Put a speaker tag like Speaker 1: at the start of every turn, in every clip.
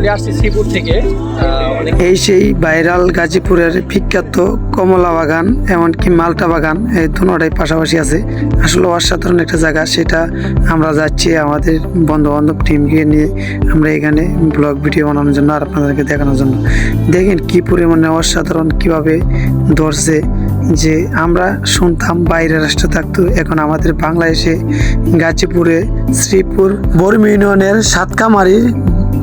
Speaker 1: চলে আসছি শ্রীপুর থেকে।
Speaker 2: এই সেই ভাইরাল গাজীপুরের বিখ্যাত কমলা বাগান এমনকি মালটা বাগান, এই দুটোটাই পাশাপাশি আছে। আসলে অসাধারণ একটা জায়গা, সেটা আমরা যাচ্ছি আমাদের বন্ধু বান্ধব টিমকে নিয়ে আমরা এখানে ব্লগ ভিডিও বানানোর জন্য আর আপনাদেরকে দেখানোর জন্য। দেখেন কি পরিমাণে অসাধারণ, কিভাবে ধরছে। যে আমরা শুনতাম বাইরের রাষ্ট্রে থাকতো, এখন আমাদের বাংলাদেশে গাজীপুরে শ্রীপুর বরমি ইউনিয়নের সাতকামারির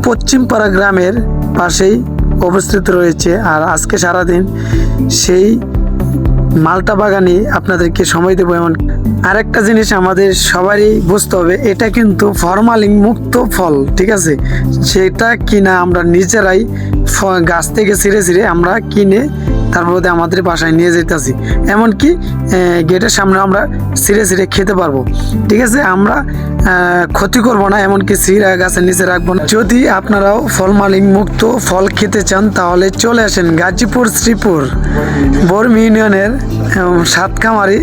Speaker 2: পশ্চিমপাড়া গ্রামের পাশেই অবস্থিত রয়েছে। আর আজকে সারাদিন সেই মালটা বাগানে আপনাদেরকে সময় দেবো। এমন আরেকটা জিনিস আমাদের সবারই বুঝতে হবে, এটা কিন্তু ফরমালিন মুক্ত ফল, ঠিক আছে? সেটা কিনা আমরা নিজেরাই গাছ থেকে ছিঁড়ে ছিঁড়ে আমরা কিনে তারপরে আমাদের বাসায় নিয়ে যেতেছি, এমনকি গেটের সামনে আমরা ছিঁড়ে ছিঁড়ে খেতে পারবো, ঠিক আছে? আমরা ক্ষতি করব না, এমনকি ছিঁড়া গাছের নিচে রাখবো না। যদি আপনারাও ফলমালিন মুক্ত ফল খেতে চান তাহলে চলে আসেন গাজীপুর শ্রীপুর বরমি ইউনিয়নের সাতকামারি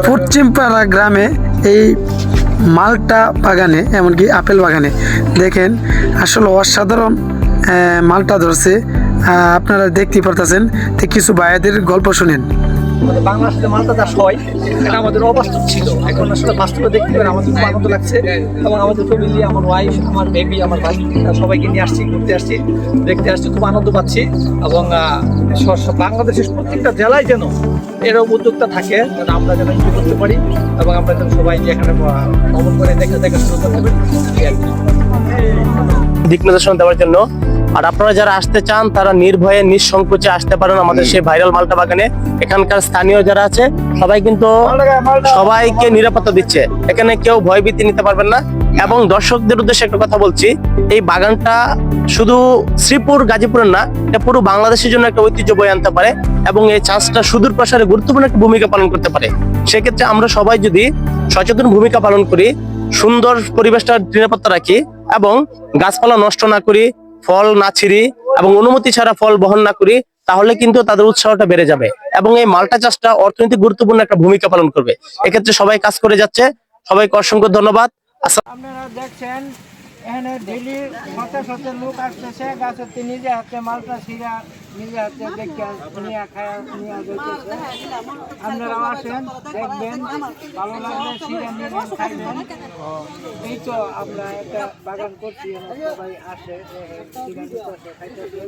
Speaker 2: পশ্চিমপাড়া গ্রামে এই মালটা বাগানে এমনকি আপেল বাগানে। দেখেন আসলে অসাধারণ মালটা ধরছে, আপনারা দেখতেই পারতেছেন। তো কিছু ভাইয়াদের গল্প শুনেন।
Speaker 1: বাংলাদেশে মালটা চাষ হয়, এটা আমাদের অবাস্তব ছিল, এখন আসলে বাস্তবে দেখতে পেরে আমাদের খুব আনন্দ লাগছে। এবং আমাদের ফ্যামিলি, আমার ওয়াইফ, আমার বেবি, আমার ভাই, সবাইকে নিয়ে আসছি, ঘুরতে আসছি, দেখতে আসছি, খুব আনন্দ পাচ্ছি। এবং বাংলাদেশের প্রত্যেকটা জেলায় যেন এরকম উদ্যোক্তা থাকে, যেন আমরা যেন এনজয় করতে পারি এবং আমরা যেন সবাই এখানে ভ্রমণ করে দেখা শুরু করতে পারি।
Speaker 3: দিক নির্দেশনা দেওয়ার জন্য। আর আপনারা যারা আসতে চান তারা নির্ভয়ে নিঃসংকোচে আসতে পারেন আমাদের সেই ভাইরাল মালটা বাগানে। এখানকার স্থানীয় যারা আছে সবাই কিন্তু সবাইকে নিরাপত্তা দিচ্ছে, এখানে কেউ ভয়ভীতি নিতে পারবেন না। এবং দর্শকদের উদ্দেশ্যে একটা কথা বলছি, এই বাগানটা শুধু শ্রীপুর গাজীপুরের না, এটা পুরো বাংলাদেশের জন্য একটা ঐতিহ্য বয়ে আনতে পারে এবং এই চাষটা সুদূর প্রসারে গুরুত্বপূর্ণ একটা ভূমিকা পালন করতে পারে। সেক্ষেত্রে আমরা সবাই যদি সচেতন ভূমিকা পালন করি, সুন্দর পরিবেশটা নিরাপত্তা রাখি এবং গাছপালা নষ্ট না করি, ফল না ছিঁড়ি এবং অনুমতি ছাড়া ফল বহন না করি, তাহলে কিন্তু তাদের উৎসাহটা বেড়ে যাবে এবং এই মালটা চাষটা অর্থনৈতিক গুরুত্বপূর্ণ একটা ভূমিকা পালন করবে। এক্ষেত্রে সবাই কাজ করে যাচ্ছে, সবাইকে অসংখ্য ধন্যবাদ।
Speaker 4: আপনারা দেখছেন এখানে ডেলি শত লোক আসতেছে, গাছের নিজে হাতে মালটা ছিঁড়া নিজে হাতে দেখে নিয়ে খায়া নিয়ে যেতেছে। আপনারাও আসেন, দেখবেন, ভালো লাগলে ছিঁড়া নিবেন, খাইবেন। এই তো আমরা একটা বাগান করছি, সবাই আসে ছিঁড়া নিতেছে, খাইতেছে।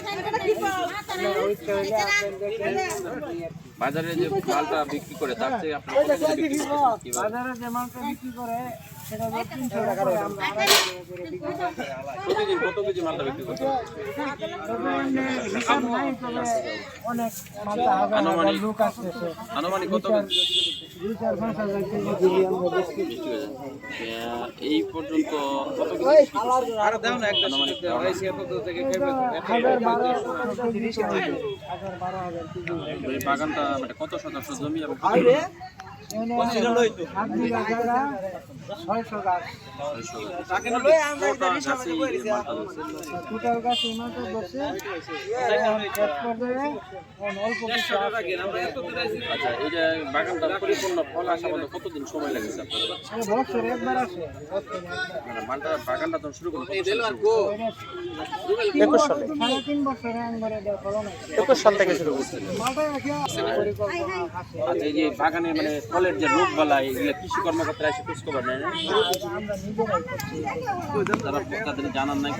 Speaker 4: আপনারা ইচ্ছা হইলে আসেন, দেখেন।
Speaker 5: বাজারে যে মালটা বিক্রি করে তার থেকে আপনারা কত করে বিক্রি করেন?
Speaker 4: বাজারে যে মালটা বিক্রি করে সেটা 300 টাকা করে, আমরা 250 টাকা করে বিক্রি করি।
Speaker 5: প্রতিদিন কত কেজি মালটা বিক্রি করতে?
Speaker 4: হিসাব নাই, তবে অনেক মালটা হাজার লোক আসতেছে।
Speaker 5: আনুমানিক কত কেজি?
Speaker 4: 2-4-5 কেজি দিলি আমরা বিক্রি করি।
Speaker 5: এই পর্যন্ত কত কেজি? আর দাও না একটা আনুমানিক থেকে
Speaker 4: 1000-12,000 কেজি।
Speaker 5: এই বাগানটা মানে কত শতাংশ জমি এবং কত
Speaker 4: টোটাল গাছ এই মালটা ধরছে অল্প কিছু।
Speaker 5: আচ্ছা, এই যে বাগানটা পরিপূর্ণ ফল আসা পর্যন্ত কতদিন সময় লেগেছে আপনার?
Speaker 4: বছর একবার আসে।
Speaker 5: মানে মালটা বাগানটা তো শুরু করুন
Speaker 3: 21 সালে,
Speaker 4: 3.5 বছরে একবারে ফলন আছে।
Speaker 3: 21 সাল থেকে শুরু করছি।
Speaker 4: পরিকল্পনা আছে।
Speaker 5: আচ্ছা, এই যে বাগানে মানে ফলের যে রোগ বালা এগুলো কৃষি কর্মকর্তারা এসে খোঁজ খবর নেয় না?
Speaker 4: আমরা নিজেরাই করছি।
Speaker 5: তারা তাদের জানান নাই?